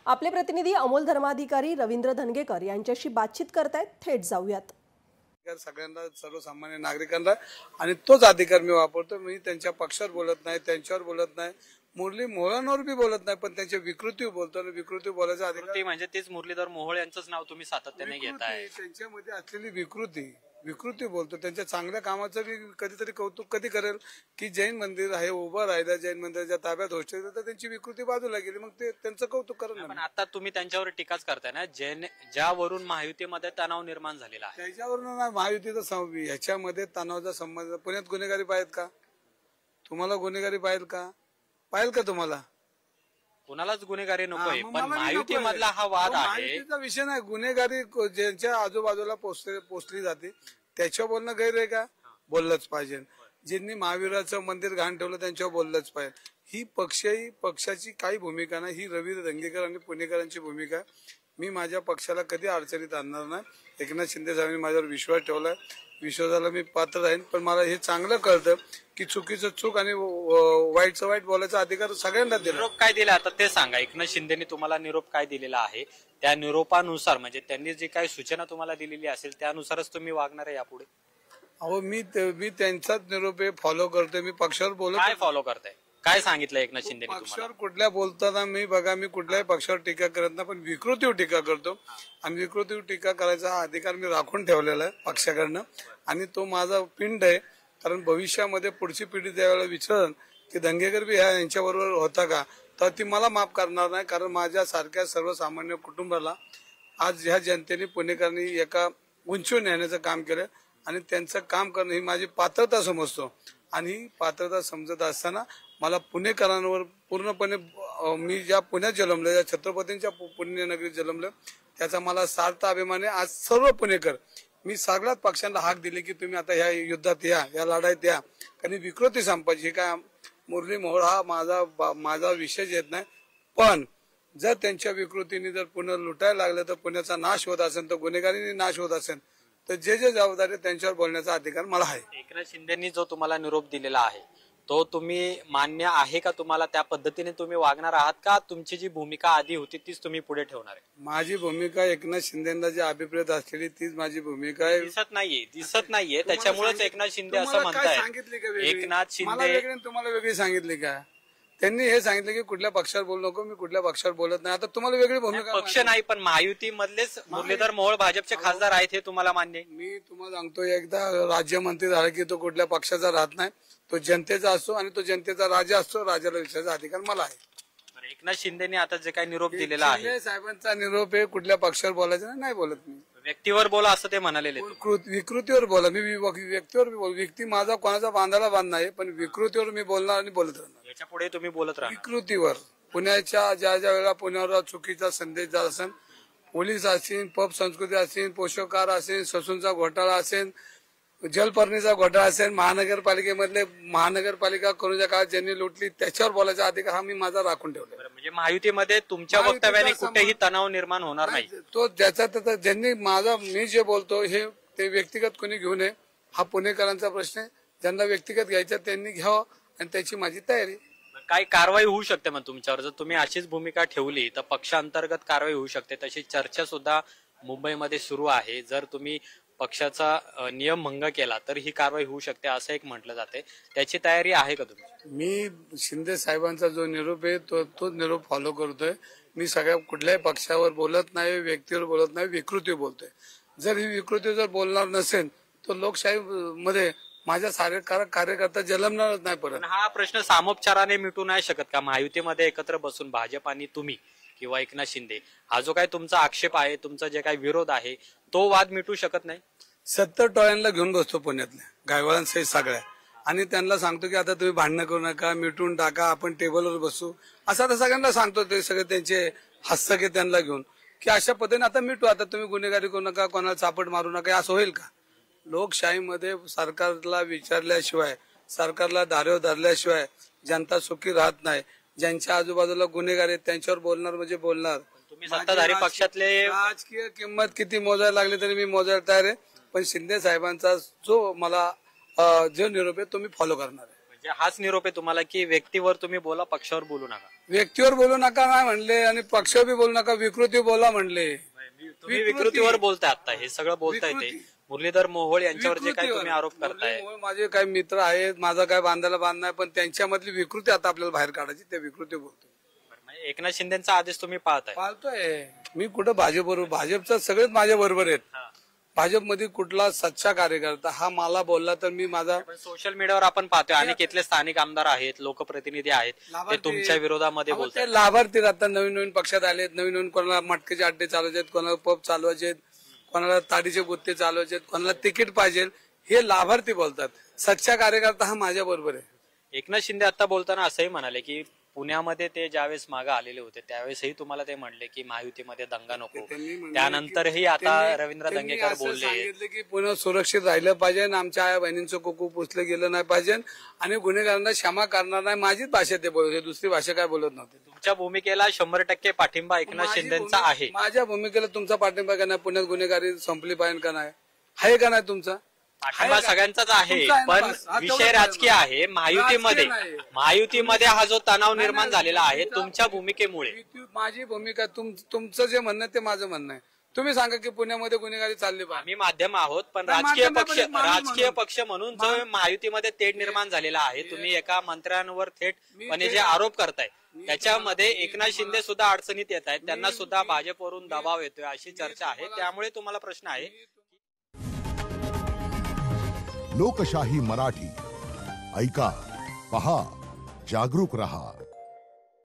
आपले प्रतिनिधी अमोल धर्माधिकारी रवींद्र धनगेकर यांच्याशी बातचीत करतायत। थेट जाऊयात। सगळ्यांना, सर्वसामान्य नागरिकांना आणि तोच अधिकार मी वापरतो। मी त्यांच्या पक्षावर बोलत नाही, त्यांच्यावर बोलत नाही, मुरली मोहोळांवर बी बोलत नाही, पण त्यांच्या विकृतीवर बोलतो आणि विकृती बोलायचा अधिकार म्हणजे तेच मुरलीधर मोहोळ यांचंच नाव तुम्ही सातत्याने घेताय। त्यांच्यामध्ये असलेली विकृती बोलतो। त्यांच्या चांगल्या कामाचं बी कधीतरी कौतुक कधी करेल की जैन मंदिर आहे उभं राहिलं, जैन मंदिराच्या ताब्यात हॉस्टेल, तर त्यांची विकृती बाजूला गेली, मग ते त्यांचं कौतुक करेल। पण आता तुम्ही त्यांच्यावर टीकाच करताय ना, ज्यावरून महायुतीमध्ये तणाव निर्माण झालेला आहे त्याच्यावरून महायुतीचा ह्याच्यामध्ये तणावाचा संबंध। पुण्यात गुन्हेगारी पाहिजेत का तुम्हाला? गुन्हेगारी पाहिजे का तुम्हाला? कोणालाच गुन्हेगारी नकोय, पण महायुती मधला हा वाद आहे। महायुतीचा विषय नाही, गुन्हेगारी ज्यांच्या आजूबाजूला पोचली जाते त्याच्यावर बोलणं गैर आहे का? बोललंच पाहिजे। ज्यांनी महावीराचं मंदिर घाण ठेवलं त्यांच्यावर बोललंच पाहिजे। ही पक्षाची काही भूमिका नाही, ही रवींद्र धंगेकर आणि पुणेकरांची भूमिका। मी माझ्या पक्षाला कधी अडचणीत आणणार नाही। एकनाथ शिंदे साहेबांनी माझ्यावर विश्वास ठेवलाय, विश्वासाला मी पात्र राहीन। पण मला हे चांगलं कळतं की चुकीचं चूक आणि वाईटचं वाईट बोलायचा अधिकार सगळ्यांना दिला। निरोप काय दिला आता ते सांगा। एकनाथ शिंदेनी तुम्हाला निरोप काय दिलेला आहे? त्या निरोपानुसार म्हणजे त्यांनी जी काही सूचना तुम्हाला दिलेली असेल त्यानुसारच तुम्ही वागणार आहे यापुढे? अहो मी त्यांचाच निरोप फॉलो करतोय। मी पक्षावर बोलत काय फॉलो करताय? काय सांगितलं एकनाथ शिंदे पक्षावर कुठल्या बोलताना? मी कुठल्याही पक्षावर टीका करत नाही, पण विकृतीवर टीका करतो आणि विकृतीवर टीका करायचा हा अधिकार मी राखून ठेवलेला आहे पक्षाकडनं आणि तो माझा पिंड आहे। कारण भविष्यामध्ये पुढची पिढी त्यावेळेला विचारेल की धंगेकर बी यांच्याबरोबर होता का, तर ती मला माफ करणार नाही। कारण माझ्या सारख्या सर्वसामान्य कुटुंबाला आज ह्या जनतेने, पुणेकरांनी एका उंचीवर नेण्याचं काम केलं आणि त्यांचं काम करणं ही माझी पात्रता समजतो। आणि ही पात्रता समजत असताना मला पुणेकरांवर पूर्णपणे, मी ज्या पुण्यात जन्मलो, ज्या छत्रपतींच्या पुण्यनगरीत जन्मलो, त्याचा मला सार्थ अभिमान आहे। आज सर्व पुणेकर, मी सगळ्याच पक्षांना हाक दिली की तुम्ही आता ह्या युद्धात या लढाईत या, कारण विकृती संपायची। काय मुरली मोहोळ हा माझा विषय येत नाही, पण जर त्यांच्या विकृतीने जर पुणे लुटायला लागलं तर पुण्याचा नाश होत असेल, तर गुन्हेगारीने नाश होत असेल, तर जे जबाबदारी त्यांच्यावर बोलण्याचा अधिकार मला आहे। एकनाथ शिंदेनी जो तुम्हाला निरोप दिलेला आहे तो तुम्ही मान्य आहे का? तुम्हाला त्या पद्धतीने तुम्ही वागणार आहात का? तुमची जी भूमिका आधी होती तीच तुम्ही पुढे ठेवणार आहे? माझी भूमिका एकनाथ शिंदेना जी अभिप्रेत असलेली तीच माझी भूमिका आहे। दिसत नाहीये त्याच्यामुळेच एकनाथ शिंदे असं म्हणताय। एकनाथ शिंदे तुम्हाला वेगळी सांगितली का? त्यांनी हे सांगितलं की कुठल्या पक्षावर बोलू नको, मी कुठल्या पक्षावर बोलत नाही। आता तुम्हाला वेगळी भूमिका? पक्ष नाही, पण महायुती मधलेच मुरलीधर मोहोळ भाजपचे खासदार आहेत, हे तुम्हाला मान्य आहे? मी तुम्हाला सांगतो, एकदा राज्यमंत्री झाला की तो कुठल्या पक्षाचा राहत नाही, तो जनतेचा असतो आणि तो जनतेचा राजा असतो। राजाला विचारायचा अधिकार मला आहे। एकनाथ शिंदेनी आता जे काही निरोप दिलेला आहे, साहेबांचा निरोप आहे, कुठल्या पक्षावर बोलायचं नाही बोलत मी। व्यक्तीवर बोला असं ते म्हणालेले। विकृतीवर बोला, मी व्यक्तीवर बोल। व्यक्ती माझा कोणाचा बांधायला बांध नाही, पण विकृतीवर मी बोलणार आणि बोलत राहणार। याच्या पुढे तुम्ही बोलत राहा विकृतीवर। पुण्याच्या ज्या वेळेला पुण्यावर चुकीचा संदेश जात असेल, पोलीस असेल, पब संस्कृती असेल, पोषकार असेल, ससूनचा घोटाळा असेल, जलपर्णीचा घोटाळा असेल, महानगरपालिका करूच्या काळात ज्यांनी लुटली त्याच्यावर बोलायचा अधिकार हा मी माझा राखून ठेवला। म्हणजे महायुतीमध्ये तुमच्या वक्तव्याने कुठेही तणाव निर्माण होणार नाही? तो ज्याचा त्याचा ज्यांनी मी जे बोलतो हे ते व्यक्तिगत कोणी घेऊ नये, हा पुणेकरांचा प्रश्न आहे। ज्यांना व्यक्तिगत घ्यायचा त्यांनी घ्यावं आणि त्याची माझी तयारी। काही कारवाई होऊ शकते मग तुमच्यावर? जर तुम्ही अशीच भूमिका ठेवली तर पक्षांतर्गत कारवाई होऊ शकते, तशी चर्चा सुद्धा मुंबईमध्ये सुरू आहे। जर तुम्ही पक्षाचा नियम भंग केला तर ही कारवाई होऊ शकते असं एक म्हटलं जाते, त्याची तयारी आहे का तुम्ही? मी शिंदे साहेबांचा जो निरोप आहे तो निरोप फॉलो करतोय। मी सगळ्या कुठल्याही पक्षावर बोलत नाही, व्यक्तीवर बोलत नाही, विकृतीवर बोलतोय। जर ही विकृती जर बोलणार नसेल तर लोकशाही मध्ये माझ्या सारे कार्यकर्ता जन्मणारच नाही परत। हा प्रश्न सामोपचाराने मिटू नाही शकत का? महायुतीमध्ये एकत्र बसून भाजप आणि तुम्ही किंवा एकनाथ शिंदे, हा जो काही तुमचा आक्षेप आहे, तुमचा जे काही विरोध आहे, तो वाद मिटू शकत नाही? 70 टोळ्यांना घेऊन बसतो पुण्यातल्या गायवाळांसहित सगळ्या, आणि त्यांना सांगतो की आता तुम्ही भांडणं करू नका, मिटून टाका, आपण टेबलवर बसू, असं आता सगळ्यांना सांगतो। ते सगळे त्यांचे हस्तके त्यांना घेऊन की अशा पद्धतीने आता मिटू, आता तुम्ही गुन्हेगारी करू नका, कोणाला चापट मारू नका, असं होईल का? लोकशाहीमध्ये सरकारला विचारल्याशिवाय, सरकारला धारेवर धरल्याशिवाय जनता सुखी राहत नाही। ज्यांच्या आजूबाजूला गुन्हेगार आहेत त्यांच्यावर बोलणार म्हणजे बोलणार। तुम्ही सत्ताधारी पक्षातले राजकीय किंमत किती मोजायला लागली तरी मी मोजायला तयार आहे, पण शिंदे साहेबांचा जो मला जो निरोप आहे तो मी फॉलो करणार आहे। म्हणजे हाच निरोप आहे तुम्हाला की व्यक्तीवर तुम्ही बोला, पक्षावर बोलू नका. व्यक्तीवर बोलू नका नाही म्हणले आणि पक्षावर बी बोलू नका, विकृती बोला म्हणले. तुम्ही विकृतीवर बोलताय आता, हे सगळं बोलताय ते मुरलीधर मोहोळ यांच्यावर जे काही तुम्ही आरोप करताय. माझे काही मित्र आहेत, माझा काय बांधायला बांध नाही, पण त्यांच्यामधली विकृती आता आपल्याला बाहेर काढायची, त्या विकृती बोलतो. म्हणजे एकनाथ शिंदेचा आदेश तुम्ही पाळताय. पाळतोय मी. कुठं भाजप बरोबर, भाजपचा सगळेच माझ्या बरोबर आहेत. भाजपमध्ये कुठला सच्चा कार्यकर्ता हा मला बोलला तर मी माझा. सोशल मीडियावर आपण पाहतोय अनेक इथले स्थानिक आमदार आहेत, लोकप्रतिनिधी आहेत, ते तुमच्या विरोधामध्ये बोलतात. ते लाभार्थी आता नवीन नवीन पक्षात आलेत, नवीन नवीन कोणाला मटकेचे अड्डे चालवायचे आहेत, कोणाला पब चालवायचे आहेत, कोणाला ताडीचे गुत्ते चालवायचे आहेत, कोणाला तिकीट पाहिजे, हे लाभार्थी बोलतात. सच्चा कार्यकर्ता हा माझ्या बरोबर आहे. एकनाथ शिंदे आता बोलताना असंही म्हणाले की पुण्यामध्ये ते ज्यावेळेस मागे आलेले होते त्यावेळेसही तुम्हाला ते म्हणले की महायुतीमध्ये दंगा नको. त्यानंतरही आता रवींद्र दंगेकर बोलले सांगितले की पुणे सुरक्षित राहिलं पाहिजे आणि आमच्या आया बहिणींचं कुकू पुसलं गेलं नाही पाहिजे आणि गुन्हेगारांना क्षमा करणार नाही. माझीच भाषा ते बोलत, दुसरी भाषा काय बोलत नव्हते. तुमच्या भूमिकेला 100% पाठिंबा एकनाथ शिंदेचा आहे. माझ्या भूमिकेला तुमचा पाठिंबा का नाही? पुण्यात गुन्हेगारी संपली पाहिजे का नाही? आहे का नाही तुमचा पाठिंबा? सगळ्यांचाच आहे, पण विषय राजकीय आहे. महायुतीमध्ये हा जो तणाव निर्माण झालेला आहे तुमच्या भूमिकेमुळे. माझी भूमिका, तुमचं जे म्हणणं ते माझं म्हणणं आहे. तुम्ही सांगा की पुण्यामध्ये गुन्हेगारी चालली पाहिजे. आम्ही माध्यम आहोत, पण राजकीय पक्ष म्हणून जो महायुतीमध्ये तेढ निर्माण झालेला आहे, तुम्ही एका मंत्र्यांवर थेटपणे जे आरोप करताय त्याच्यामध्ये एकनाथ शिंदे सुद्धा अडचणीत येत आहेत, त्यांना सुद्धा भाजपवरून दबाव येतोय अशी चर्चा आहे. त्यामुळे तुम्हाला प्रश्न आहे. लोकशाही मराठी ऐका, पहा, जागरूक रहा.